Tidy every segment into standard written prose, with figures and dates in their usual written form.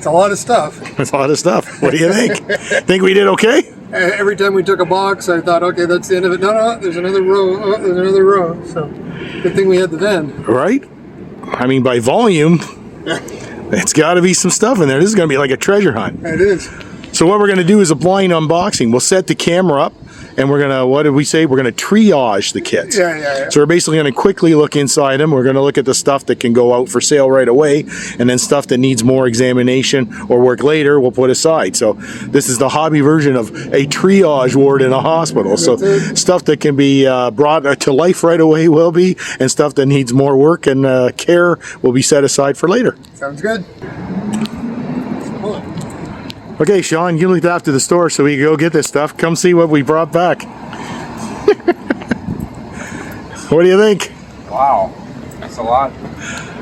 It's a lot of stuff. It's a lot of stuff. What do you think? Think we did okay? Every time we took a box, I thought, okay, that's the end of it. No, there's another row. Oh, there's another row. So, good thing we had the van. Right? I mean, by volume, it's got to be some stuff in there. This is going to be like a treasure hunt. It is. So what we're going to do is a blind unboxing. We'll set the camera up, and we're going to, what did we say? We're going to triage the kits. Yeah. So we're basically going to quickly look inside them. We're going to look at the stuff that can go out for sale right away, and then stuff that needs more examination or work later, we'll put aside. So this is the hobby version of a triage ward in a hospital. So stuff that can be brought to life right away will be, and stuff that needs more work and care will be set aside for later. Sounds good. Okay, Sean, you looked after the store so we can go get this stuff. Come see what we brought back. What do you think? Wow, that's a lot.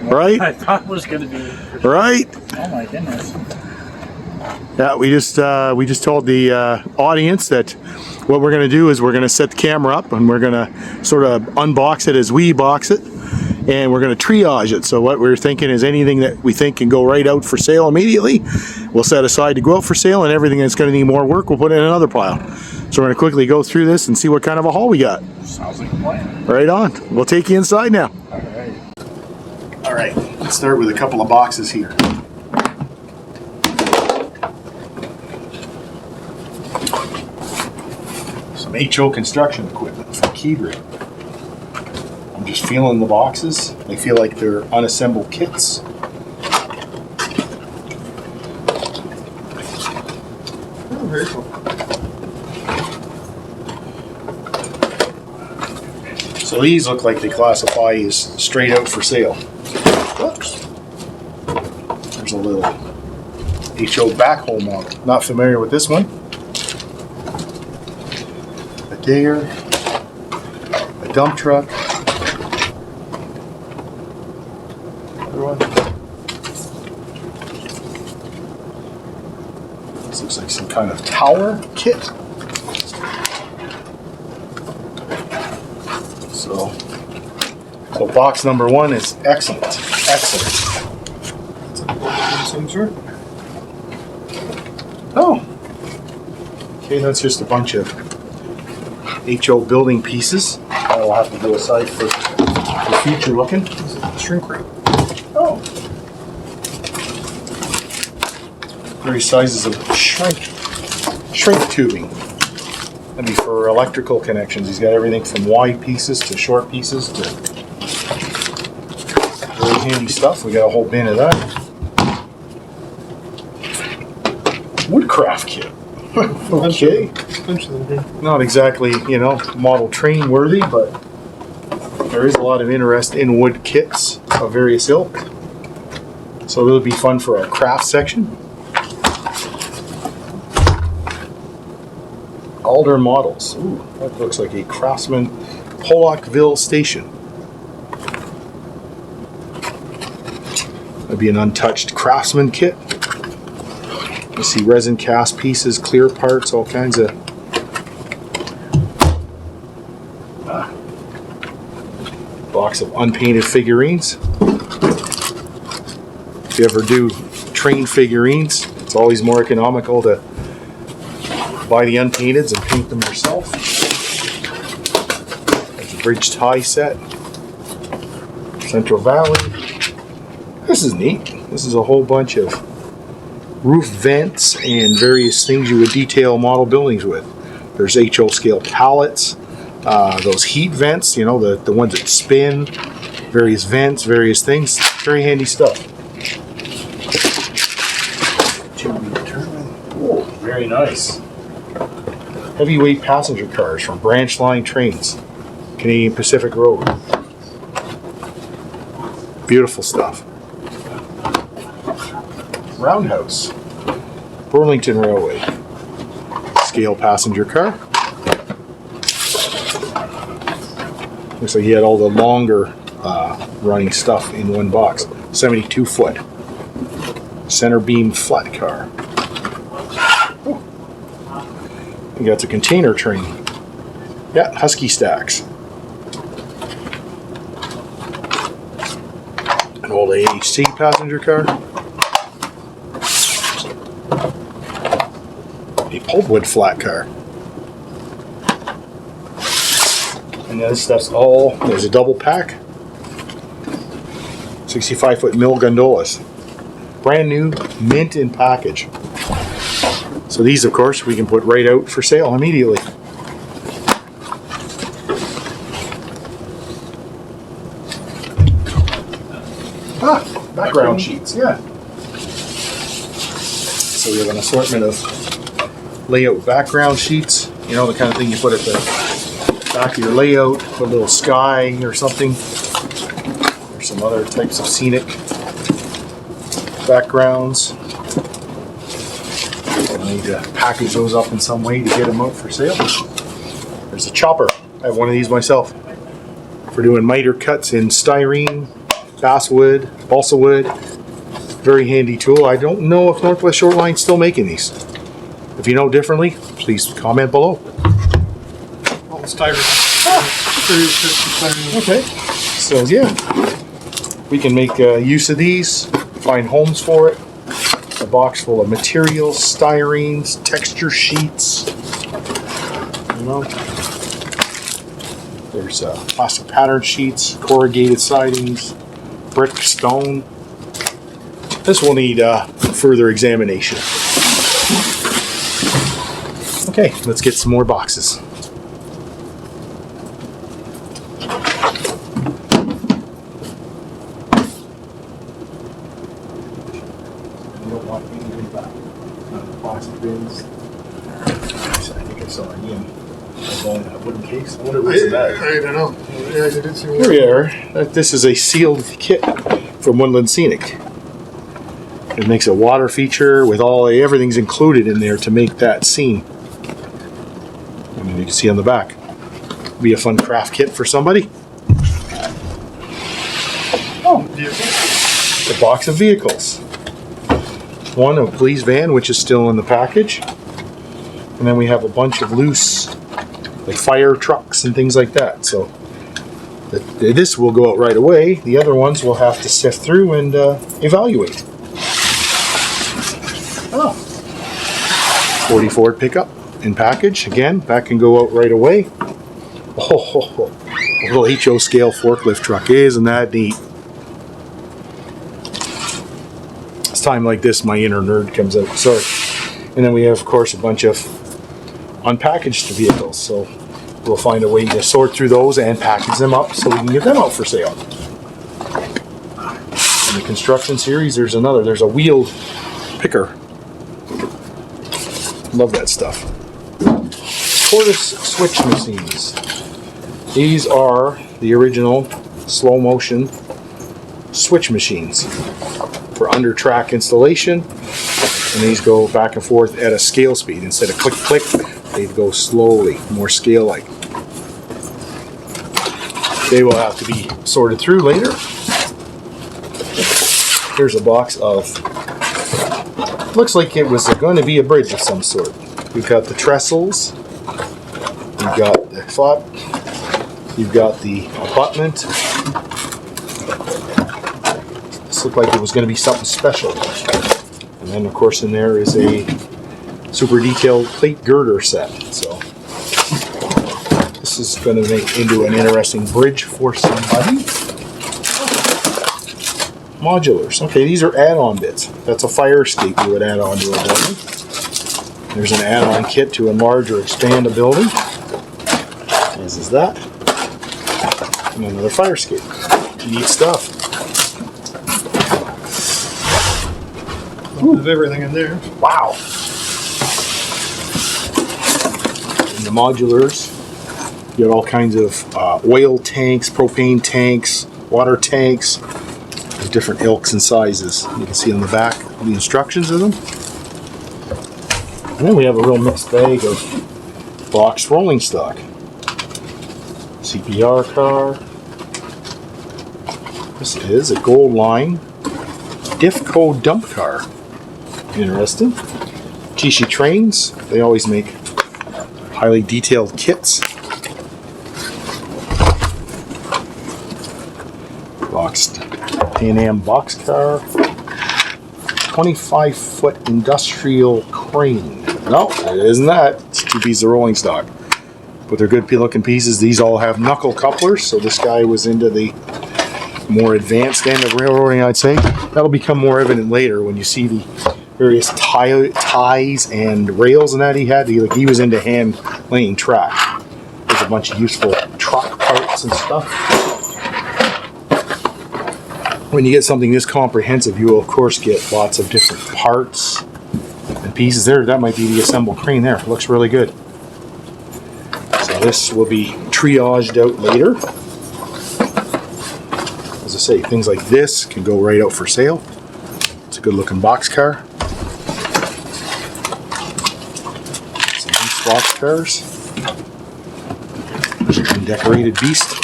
Right? I thought it was going to be. Right? Oh my goodness. Yeah, we just told the audience that what we're going to do is we're going to set the camera up and we're going to sort of unbox it as we box it, and we're going to triage it. So what we're thinking is anything that we think can go right out for sale immediately, we'll set aside to go out for sale, and everything that's going to need more work, we'll put in another pile. So we're going to quickly go through this and see what kind of a haul we got. Sounds like a plan. Right on. We'll take you inside now. All right. All right, let's start with a couple of boxes here. Some HO construction equipment from Keydrill. I'm just feeling the boxes. They feel like they're unassembled kits. Oh, very cool. So these look like they classify as straight out for sale. Whoops. There's a little HO backhoe model. Not familiar with this one. A digger, a dump truck. Other one. This looks like some kind of tower kit. So box number one is excellent. Excellent. Same sort. Oh. Okay, that's just a bunch of HO building pieces. I'll have to go aside for future looking. Shrink wrap. Oh. Various sizes of shrink tubing. That'd be for electrical connections. He's got everything from wide pieces to short pieces to really handy stuff. We got a whole bin of that. Woodcraft kit. Okay. Bunch of them, yeah. Not exactly, model train worthy, but there is a lot of interest in wood kits of various ilk. So it'll be fun for our craft section. Alder models. Ooh, that looks like a Craftsman Pollockville station. That'd be an untouched Craftsman kit. You see resin cast pieces, clear parts, all kinds of box of unpainted figurines. If you ever do train figurines, it's always more economical to buy the unpainteds and paint them yourself. There's a bridge tie set. Central Valley. This is neat. This is a whole bunch of roof vents and various things you would detail model buildings with. There's HO scale pallets, those heat vents, the ones that spin, various vents, various things. Very handy stuff. Oh, very nice. Heavyweight passenger cars from branch line trains, Canadian Pacific Road. Beautiful stuff. Roundhouse, Burlington Railway, scale passenger car. Looks like he had all the longer running stuff in one box. 72 foot. Center beam flat car. You got the container train. Yeah, Husky stacks. An old AHC passenger car. pulpwood flat car. And this stuff's all, there's a double pack. 65-foot mill gondolas. Brand new, mint in package. So these, of course, we can put right out for sale immediately. Background sheets, yeah. So we have an assortment of layout background sheets. You know, the kind of thing you put at the back of your layout, put a little sky or something. There's some other types of scenic backgrounds. I need to package those up in some way to get them out for sale. There's a chopper. I have one of these myself for doing miter cuts in styrene, basswood, balsa wood. Very handy tool. I don't know if Northwest Shoreline's still making these. If you know differently, please comment below. All styrene. Okay, so yeah, we can make use of these, find homes for it. A box full of materials, styrenes, texture sheets. You know, there's plastic pattern sheets, corrugated sidings, brick, stone. This will need further examination. Okay, let's get some more boxes. Plastic bins. I think I saw Ian going in a wooden case. I wonder what's in that. I don't know. Yeah, I didn't see Here we are. This is a sealed kit from Woodland Scenic. It makes a water feature with everything's included in there to make that scene. I mean, you can see on the back. Be a fun craft kit for somebody. Oh, a box of vehicles. One, a police van, which is still in the package. And then we have a bunch of loose, like fire trucks and things like that. So this will go out right away. The other ones we'll have to sift through and evaluate. Oh. 40 Ford pickup in package. Again, that can go out right away. Oh, a little HO scale forklift truck. Isn't that neat? Time like this, my inner nerd comes out. Sorry. And then we have, of course, a bunch of unpackaged vehicles. So we'll find a way to sort through those and package them up so we can get them out for sale. In the construction series, there's a wheeled picker. Love that stuff. Tortoise switch machines. These are the original slow motion switch machines for under track installation, and these go back and forth at a scale speed. Instead of click click, they go slowly, more scale like. They will have to be sorted through later. Here's a box of, looks like it was going to be a bridge of some sort. We've got the trestles, we've got the flap, you've got the abutment. Looked like it was going to be something special. And then, of course, in there is a super detailed plate girder set. So this is going to make into an interesting bridge for somebody. Modulars. Okay, these are add-on bits. That's a fire escape you would add on to a building. There's an add-on kit to enlarge or expand a building. As is that. And another fire escape. Neat stuff. There's everything in there. Wow. In the modulars, you got all kinds of oil tanks, propane tanks, water tanks. There's different ilks and sizes. You can see on the back the instructions of them. And then we have a real mixed bag of boxed rolling stock. CPR car. This is a Gold Line Diffco dump car. Interesting. Tishi trains. They always make highly detailed kits. Boxed Pan Am boxcar. 25-foot industrial crane. No, it isn't that. It's 2 pieces of rolling stock. But they're good looking pieces. These all have knuckle couplers, so this guy was into the more advanced end of railroading, I'd say. That'll become more evident later when you see the various ties and rails and that he had. He was into hand laying track. There's a bunch of useful truck parts and stuff. When you get something this comprehensive, you will of course get lots of different parts and pieces there. That might be the assembled crane there. It looks really good. So this will be triaged out later. As I say, things like this can go right out for sale. It's a good looking box car. Some nice box cars. There's a decorated beast.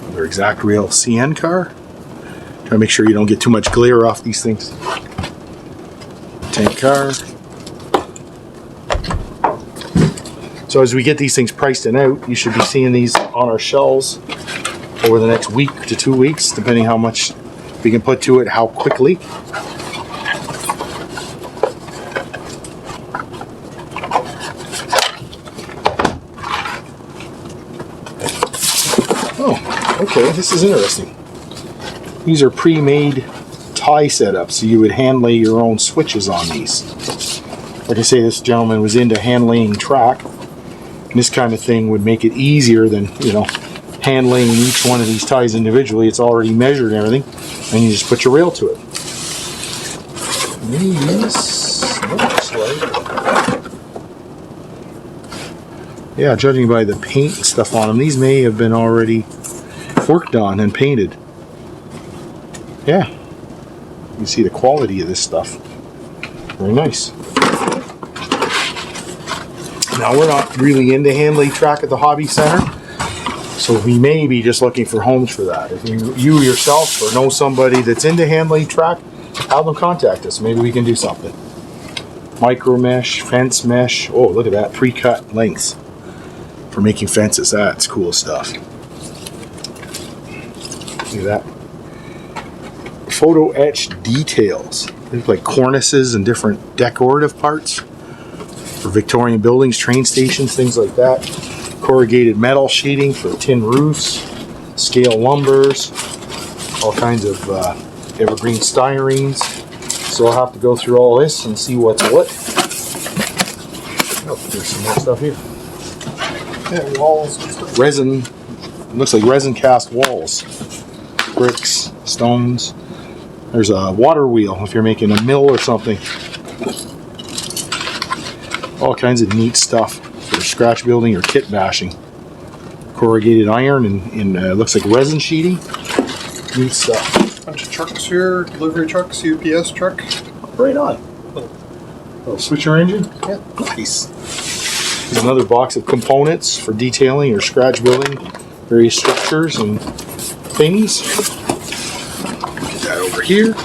Another exact rail CN car. Try to make sure you don't get too much glare off these things. Tank car. So as we get these things priced and out, you should be seeing these on our shelves over the next week to 2 weeks, depending how much we can put to it, how quickly. Oh, okay, this is interesting. These are pre-made tie setups, so you would hand lay your own switches on these. Like I say, this gentleman was into hand laying track. This kind of thing would make it easier than, you know, hand laying each one of these ties individually. It's already measured and everything, and you just put your rail to it. These looks like, yeah, judging by the paint and stuff on them, these may have been already worked on and painted. Yeah, you can see the quality of this stuff. Very nice. Now, we're not really into hand lay track at the Hobby Center, so we may be just looking for homes for that. If you yourself or know somebody that's into hand lay track, have them contact us. Maybe we can do something. Micro mesh, fence mesh. Oh, look at that, pre-cut lengths for making fences. That's cool stuff. Look at that. Photo etched details. There's like cornices and different decorative parts for Victorian buildings, train stations, things like that. Corrugated metal sheeting for tin roofs, scale lumbers, all kinds of evergreen styrenes. So I'll have to go through all this and see what's what. Oh, there's some more stuff here. Yeah, walls. Resin, looks like resin cast walls. Bricks, stones. There's a water wheel if you're making a mill or something. All kinds of neat stuff for scratch building or kit bashing. Corrugated iron and looks like resin sheeting. Neat stuff. Bunch of trucks here, delivery trucks, UPS truck. Right on. Little switcher engine. Yeah. Nice. There's another box of components for detailing or scratch building various structures and things. Get that over here.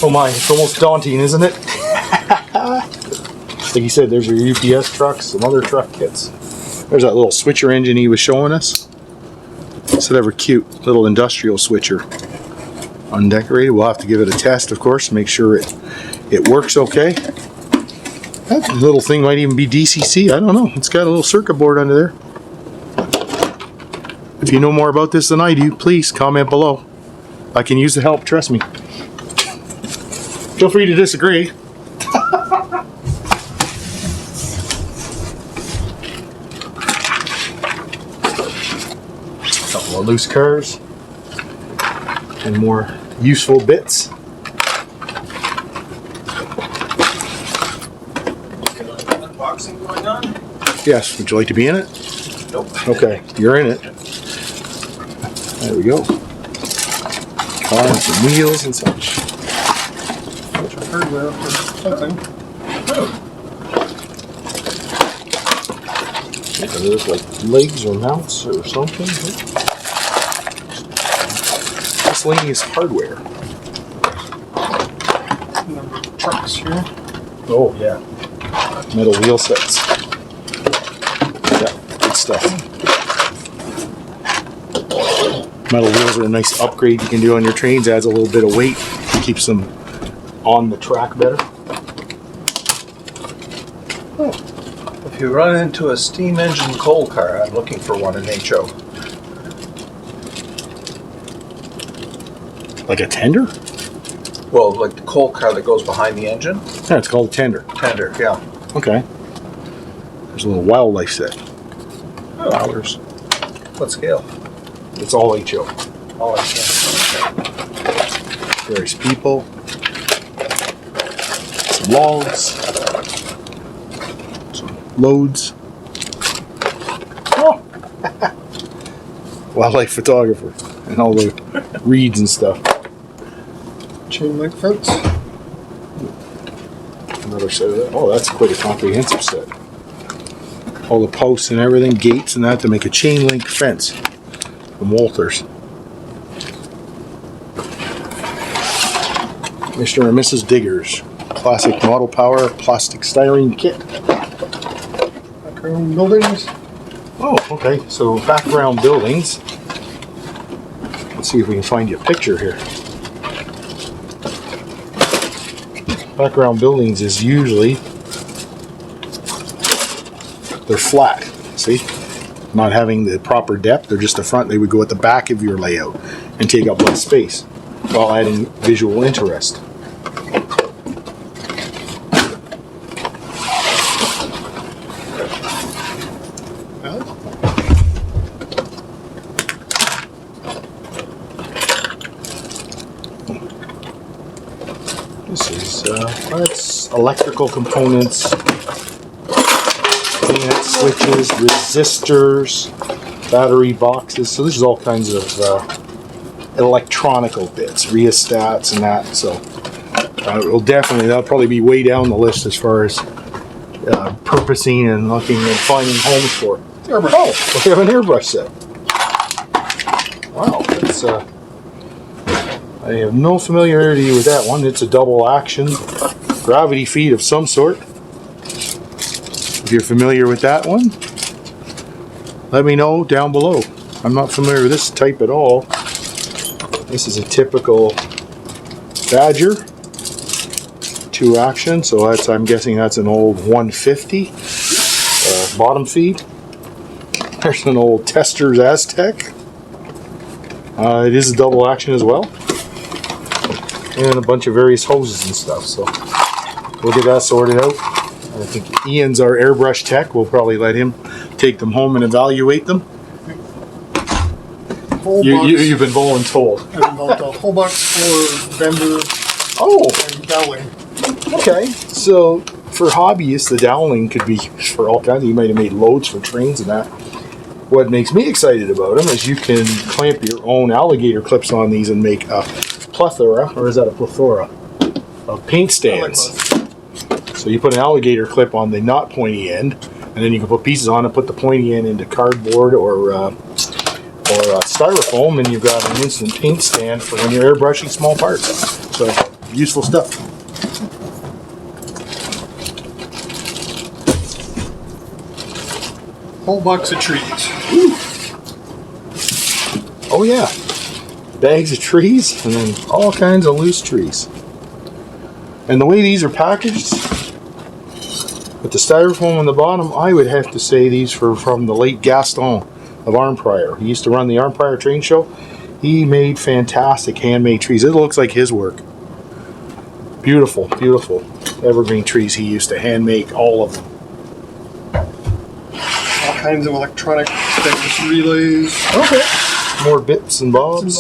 Oh my, it's almost daunting, isn't it? Like he said, there's your UPS trucks, some other truck kits. There's that little switcher engine he was showing us. It's ever cute little industrial switcher. Undecorated. We'll have to give it a test, of course, to make sure it works okay. That little thing might even be DCC. I don't know. It's got a little circuit board under there. If you know more about this than I do, please comment below. I can use the help, trust me. Feel free to disagree. A couple of loose cars and more useful bits. Unboxing going on? Yes, would you like to be in it? Nope. Okay, you're in it. There we go. Car and some wheels and such. Hardware for something. There's like legs or mounts or something. Miscellaneous hardware. Number of trucks here. Oh yeah. Metal wheel sets. Yeah, good stuff. Metal wheels are a nice upgrade you can do on your trains. Adds a little bit of weight, keeps them on the track better. If you run into a steam engine coal car, I'm looking for one in HO. Like a tender? Well, like the coal car that goes behind the engine. Yeah, it's called a tender. Tender, yeah. Okay. There's a little wildlife set. Oh, Flowers. what scale? It's all HO. Oh, I see. Various people. Some logs. Some loads. Oh! Wildlife photographer. And all the reeds and stuff. Chain link fence. Another set of that. Oh, that's quite a comprehensive set. All the posts and everything, gates and that to make a chain link fence from Walters. Mr. and Mrs. Diggers. Classic Model Power plastic styrene kit. Background buildings. Oh, okay. So background buildings. Let's see if we can find you a picture here. Background buildings is usually, they're flat, see? Not having the proper depth, they're just the front. They would go at the back of your layout and take up less space while adding visual interest. This is, that's electrical components, plant switches, resistors, battery boxes. So this is all kinds of electronical bits, rheostats and that. So it'll definitely, that'll probably be way down the list as far as purposing and looking and finding homes for. Airbrush. Oh, we have an airbrush set. Wow, that's I have no familiarity with that one. It's a double action gravity feed of some sort. If you're familiar with that one, let me know down below. I'm not familiar with this type at all. This is a typical Badger 2 action, so that's, I'm guessing that's an old 150 bottom feed. There's an old Testers Aztec. It is a double action as well. And a bunch of various hoses and stuff, so we'll get that sorted out. I think Ian's our airbrush tech. We'll probably let him take them home and evaluate them. You've been voluntold. I've been built a whole box for Bender Oh, and Dowling. okay. So for hobbyists, the Dowling could be for all kinds. You might have made loads for trains and that. What makes me excited about them is you can clamp your own alligator clips on these and make a plethora, or is that a plethora, of paint stands. So you put an alligator clip on the not pointy end, and then you can put pieces on and put the pointy end into cardboard or styrofoam, and you've got an instant paint stand for when you're airbrushing small parts. So useful stuff. Whole box of trees. Oh yeah, bags of trees and then all kinds of loose trees. And the way these are packaged, with the styrofoam on the bottom, I would have to say these were from the late Gaston of Arnprior. He used to run the Arnprior train show. He made fantastic handmade trees. It looks like his work. Beautiful, beautiful evergreen trees he used to hand make, all of them. All kinds of electronic things, relays. Okay. More bits and bobs.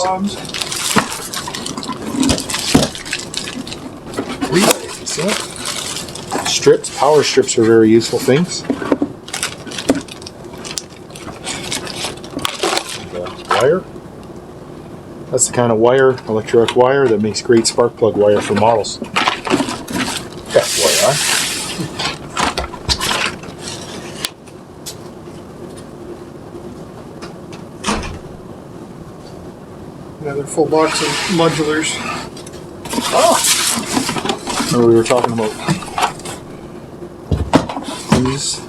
Relays, yeah. Strips, power strips are very useful things. And, wire. That's the kind of wire, electric wire, that makes great spark plug wire for models. FYI. Another full box of modulars. Oh! Remember we were talking about these,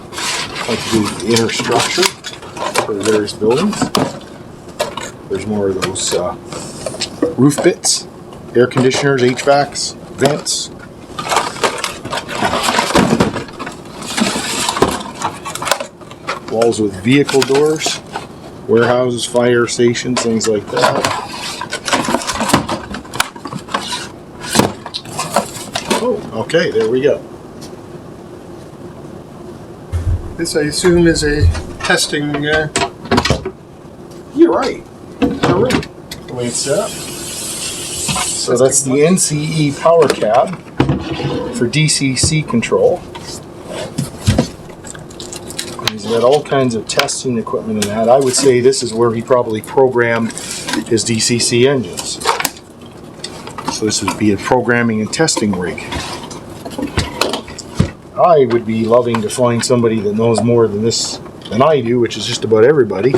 like the inner structure for the various buildings. There's more of those roof bits, air conditioners, HVACs, vents. Walls with vehicle doors, warehouses, fire stations, things like that. Oh, okay, there we go. This, I assume, is a testing. You're right. You're right. The way it's set up. So that's the NCE power cab for DCC control. He's got all kinds of testing equipment in that. I would say this is where he probably programmed his DCC engines. So this would be a programming and testing rig. I would be loving to find somebody that knows more than this than I do, which is just about everybody,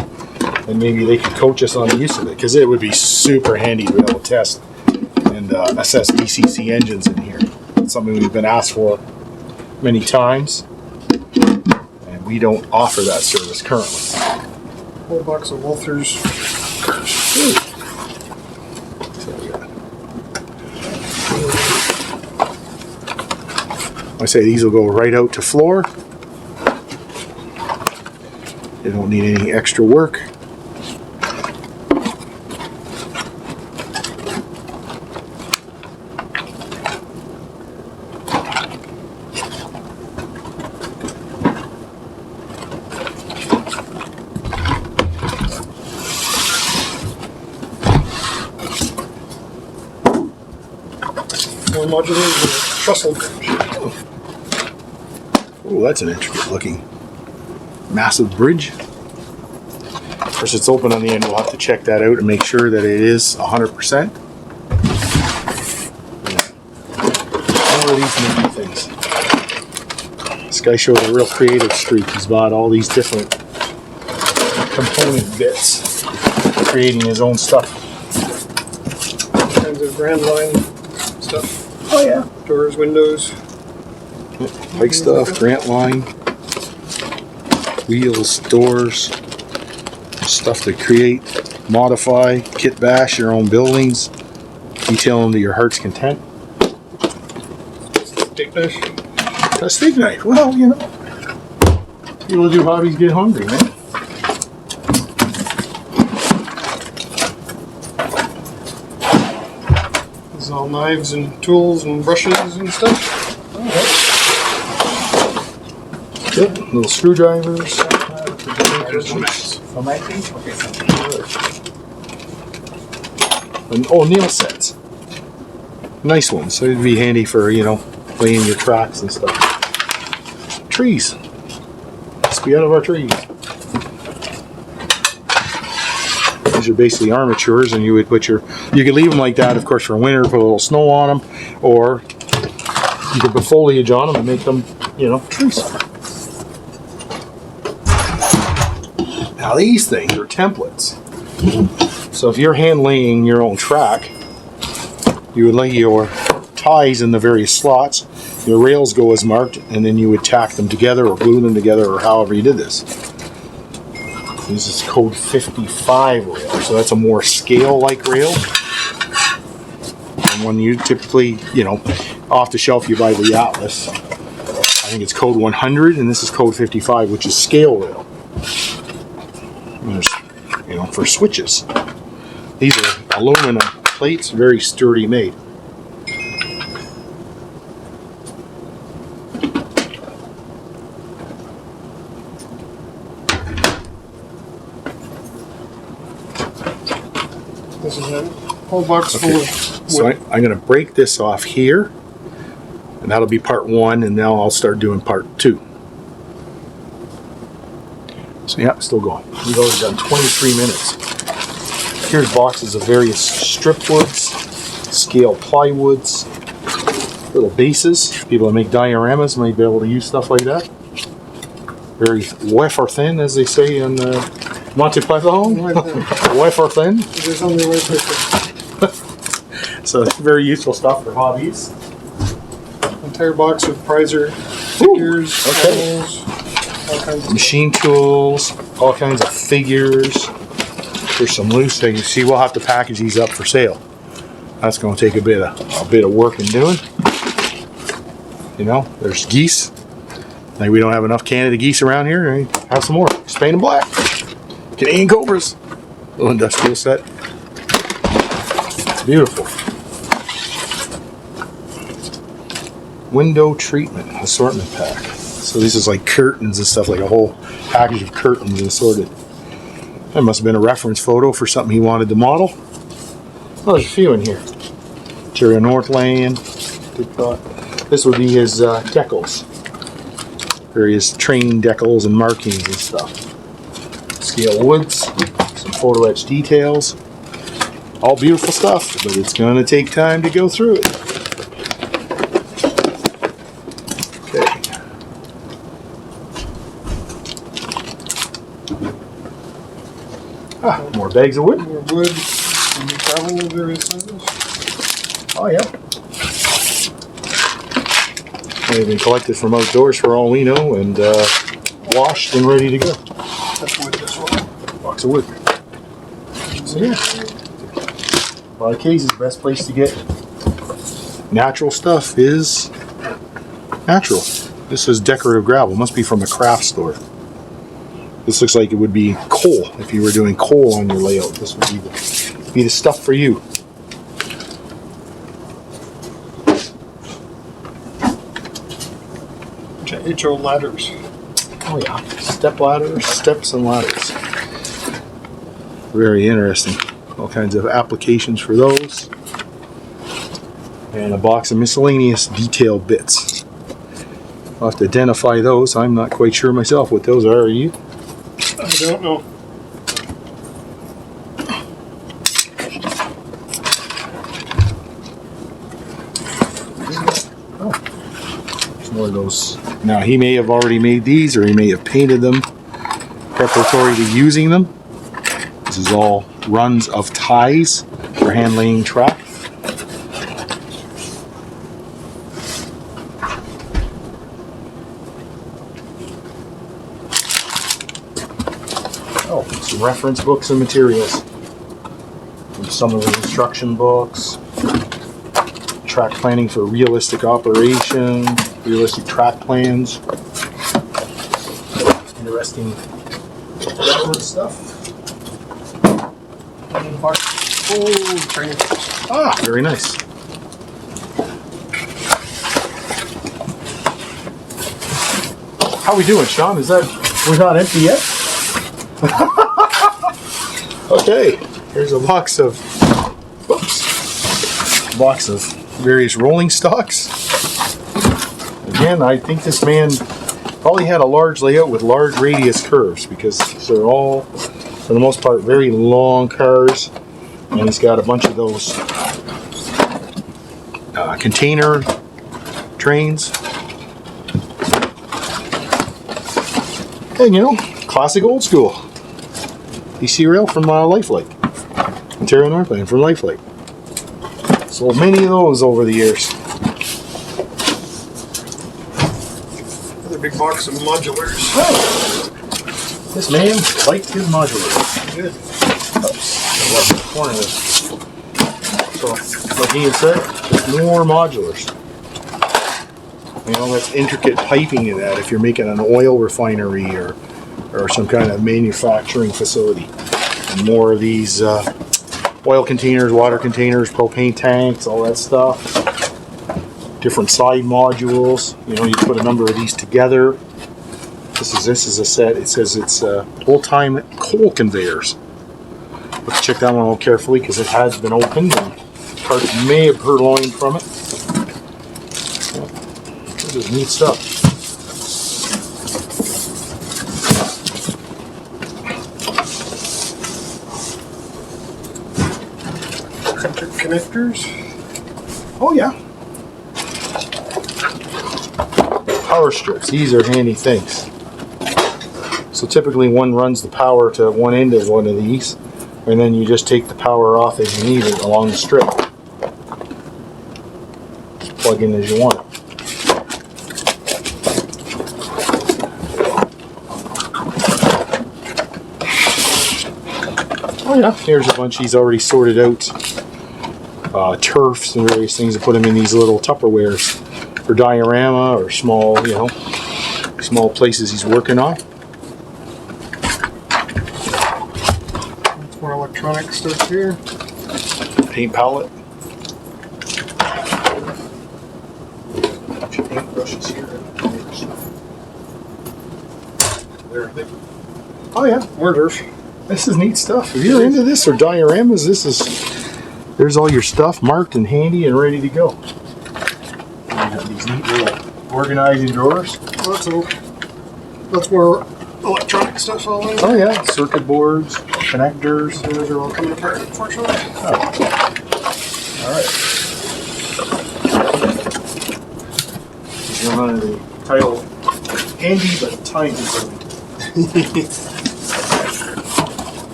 and maybe they could coach us on the use of it, because it would be super handy to be able to test and assess DCC engines in here. It's something we've been asked for many times, and we don't offer that service currently. Whole box of Walthers. I say these will go right out to floor. They don't need any extra work. More modular trestle. Oh, that's an intricate looking massive bridge. Of course, it's open on the end. We'll have to check that out and make sure that it is 100%. More of these nifty things. This guy showed a real creative streak. He's bought all these different component bits, creating his own stuff. All kinds of Grand Line stuff. Oh yeah. Doors, windows. Bike stuff, Grant Line, wheels, doors, stuff to create, modify, kit bash your own buildings, detail them to your heart's content. Steak knife. A steak knife, well, you know, people do hobbies get hungry, man. This is all knives and tools and brushes and stuff. Yep, little screwdrivers. And oh, nail sets. Nice ones. So it'd be handy for, you know, laying your tracks and stuff. Trees. Let's be out of our trees. These are basically armatures, and you would put your, you could leave them like that, of course, for winter, put a little snow on them, or you could put foliage on them and make them, you know, trees. Now these things are templates. So if you're hand laying your own track, you would lay your ties in the various slots, your rails go as marked, and then you would tack them together or glue them together or however you did this. This is code 55 rail, so that's a more scale-like rail. And when you typically, you know, off the shelf you buy the Atlas. I think it's code 100, and this is code 55, which is scale rail. There's, you know, for switches. These are aluminum plates, very sturdy made. This is a whole box full of wood. So I'm going to break this off here, and that'll be part 1, and now I'll start doing part 2. So yeah, still going. We've already done 23 minutes. Here's boxes of various strip woods, scale plywoods, little bases. People that make dioramas might be able to use stuff like that. Very wafer thin, as they say in Monty Python. Wafer thin. It is on the way quickly. So it's very useful stuff for hobbies. Entire box of prizer figures, okay. animals, all kinds of Machine tools, all kinds of figures. There's some loose things. You see, we'll have to package these up for sale. That's going to take a bit of work in doing. You know, there's geese. Like we don't have enough Canada geese around here. Have some more. Spain and black. Canadian cobras. Little industrial set. It's beautiful. Window treatment assortment pack. So this is like curtains and stuff, like a whole package of curtains assorted. That must have been a reference photo for something he wanted to model. Oh, there's a few in here. Ontario Northland. This would be his decals. Various train decals and markings and stuff. Scale woods. Some photo etch details. All beautiful stuff, but it's going to take time to go through it. Okay. More bags of wood. More wood. And travel of various sizes. Oh yeah. They've been collected from outdoors for all we know, and washed and ready to go. That's wood, this one. Box of wood. So yeah. A lot of cases, best place to get natural stuff is natural. This is decorative gravel. Must be from a craft store. This looks like it would be coal. If you were doing coal on your layout, this would be the stuff for you. HO ladders. Oh yeah, step ladders, steps and ladders. Very interesting. All kinds of applications for those. And a box of miscellaneous detail bits. I'll have to identify those. I'm not quite sure myself what those are you? I don't know. There's more of those. Now he may have already made these, or he may have painted them preparatory to using them. This is all runs of ties for hand laying track. Oh, some reference books and materials. Some of the instruction books. Track planning for realistic operation. Realistic track plans. Interesting reference stuff. Oh, training. Ah, very nice. How we doing, Sean? Is that we're not empty yet? Okay, here's a box of various rolling stocks. Again, I think this man probably had a large layout with large radius curves, because they're all, for the most part, very long cars. And he's got a bunch of those container trains. And you know, classic old school. DC rail from Lifelike. Ontario Northland from Lifelike. Sold many of those over the years. Another big box of modulars. Oh. This man liked his modulars. Good. Corner of this. So, like Ian said, there's more modulars. You know, that's intricate piping in that if you're making an oil refinery or some kind of manufacturing facility. And more of these oil containers, water containers, propane tanks, all that stuff. Different side modules. You know, you put a number of these together. This is a set. It says it's old-time coal conveyors. Let's check that one out carefully because it has been opened and parts may have purloined from it. This is neat stuff. Connectors. Oh yeah. Power strips. These are handy things. So typically one runs the power to one end of one of these, and then you just take the power off as you need it along the strip. Just plug in as you want it. Oh yeah, here's a bunch he's already sorted out. Turfs and various things, to put them in these little Tupperwares for diorama or small, you know, small places he's working on. That's more electronic stuff here. Paint palette. Paint brushes here. There, I think. Oh yeah, More turf. this is neat stuff. If you're into this or dioramas, this is. There's all your stuff marked and handy and ready to go. You have these neat little organizing drawers. Well, that's more electronic stuff all in. Oh yeah, circuit boards, connectors. Those are all coming apart, unfortunately. Oh. All right. You're running the title handy but tiny.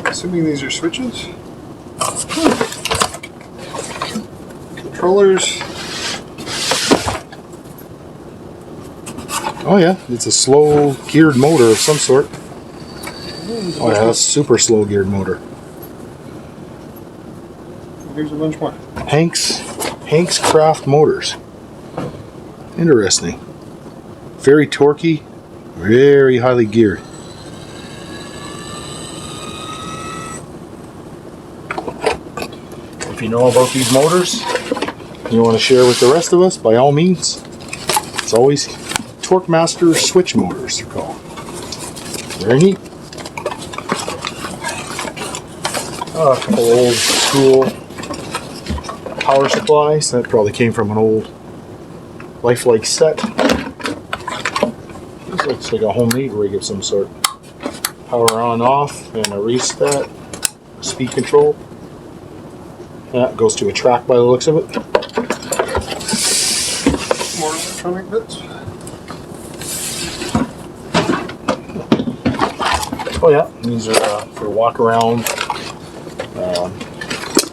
Assuming these are switches. Controllers. Oh yeah, it's a slow geared motor of some sort. Oh yeah, that's a super slow geared motor. Here's a bunch more. Hank's Craft Motors. Interesting. Very torquey, very highly geared. If you know about these motors, you want to share with the rest of us, by all means. It's always Torque Master switch motors, they're called. Very neat. A couple old school power supplies. That probably came from an old lifelike set. This looks like a homemade rig of some sort. Power on, off, and a reset. Speed control. That goes to a track by the looks of it. More electronic bits. Oh yeah, these are for walk around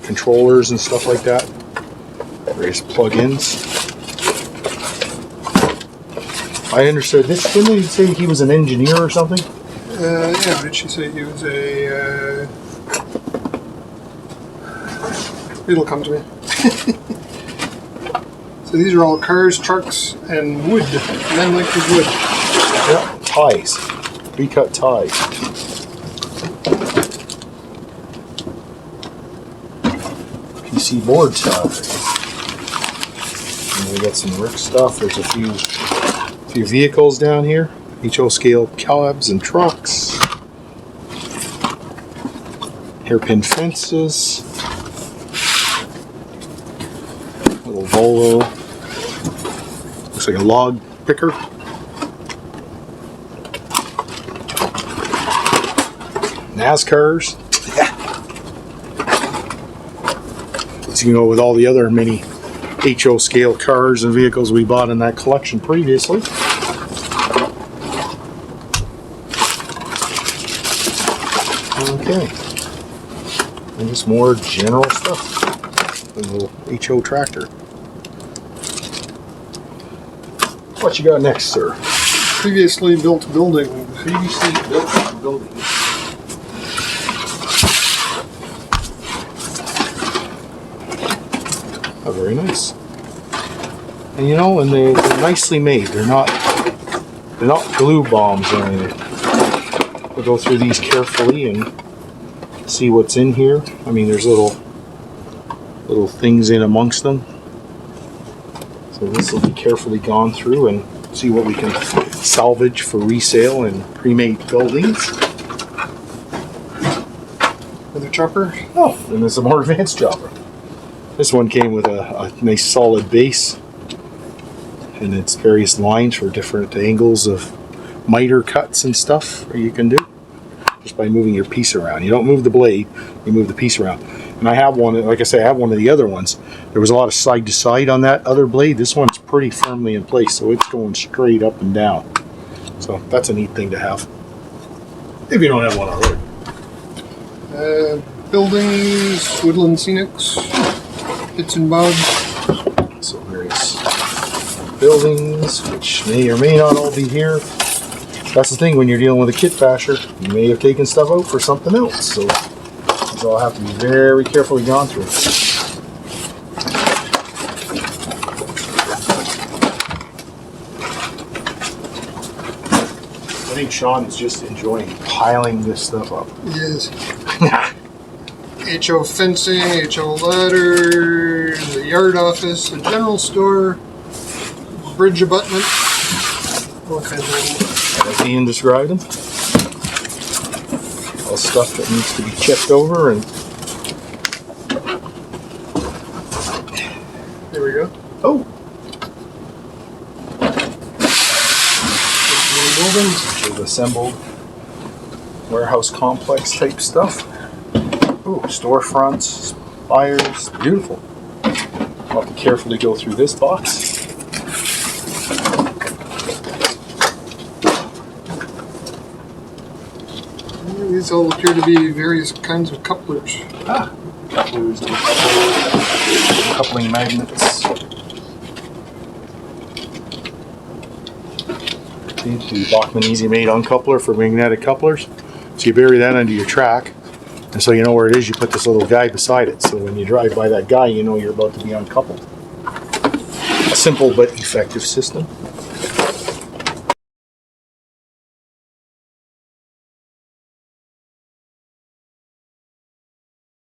controllers and stuff like that. Various plugins. I understood this. Didn't they say he was an engineer or something? Yeah, did she say he was a... It'll come to me. So these are all cars, trucks, and wood. Men like the wood. Yeah, ties. Pre-cut ties. PC board ties. And we got some Rick stuff. There's a few vehicles down here. HO scale cabs and trucks. Hairpin fences. Little Volvo. Looks like a log picker. NASCARs. As you know, with all the other many HO scale cars and vehicles we bought in that collection previously. Okay. And just more general stuff. A little HO tractor. What you got next, sir? Previously built building. Previously built building. Oh, very nice. And you know, and they're nicely made. They're not glue bombs or anything. We'll go through these carefully and see what's in here. I mean, there's little things in amongst them. So this will be carefully gone through and see what we can salvage for resale in pre-made buildings. Another chopper. Oh, and there's a more advanced chopper. This one came with a nice solid base and its various lines for different angles of miter cuts and stuff that you can do just by moving your piece around. You don't move the blade, you move the piece around. And I have one, like I say, I have one of the other ones. There was a lot of side to side on that other blade. This one's pretty firmly in place, so it's going straight up and down. So that's a neat thing to have, if you don't have one already. Buildings, woodland scenics, bits and bobs. So various buildings, which may or may not all be here. That's the thing when you're dealing with a kit basher. You may have taken stuff out for something else, so these all have to be very carefully gone through. I think Sean is just enjoying piling this stuff up. He is. HO fencing, HO ladders, a yard office, a general store, bridge abutment, all kinds of As Ian described them. All stuff that needs to be checked over, and There we go. oh, Buildings. which is assembled warehouse complex type stuff. Ooh, storefronts, spires, beautiful. I'll have to carefully go through this box. These all appear to be various kinds of couplers. Couplers and coupling magnets. The Bachmann Easy Made uncoupler for magnetic couplers. So you bury that under your track, and so you know where it is. You put this little guy beside it, so when you drive by that guy, you know you're about to be uncoupled. A simple but effective system.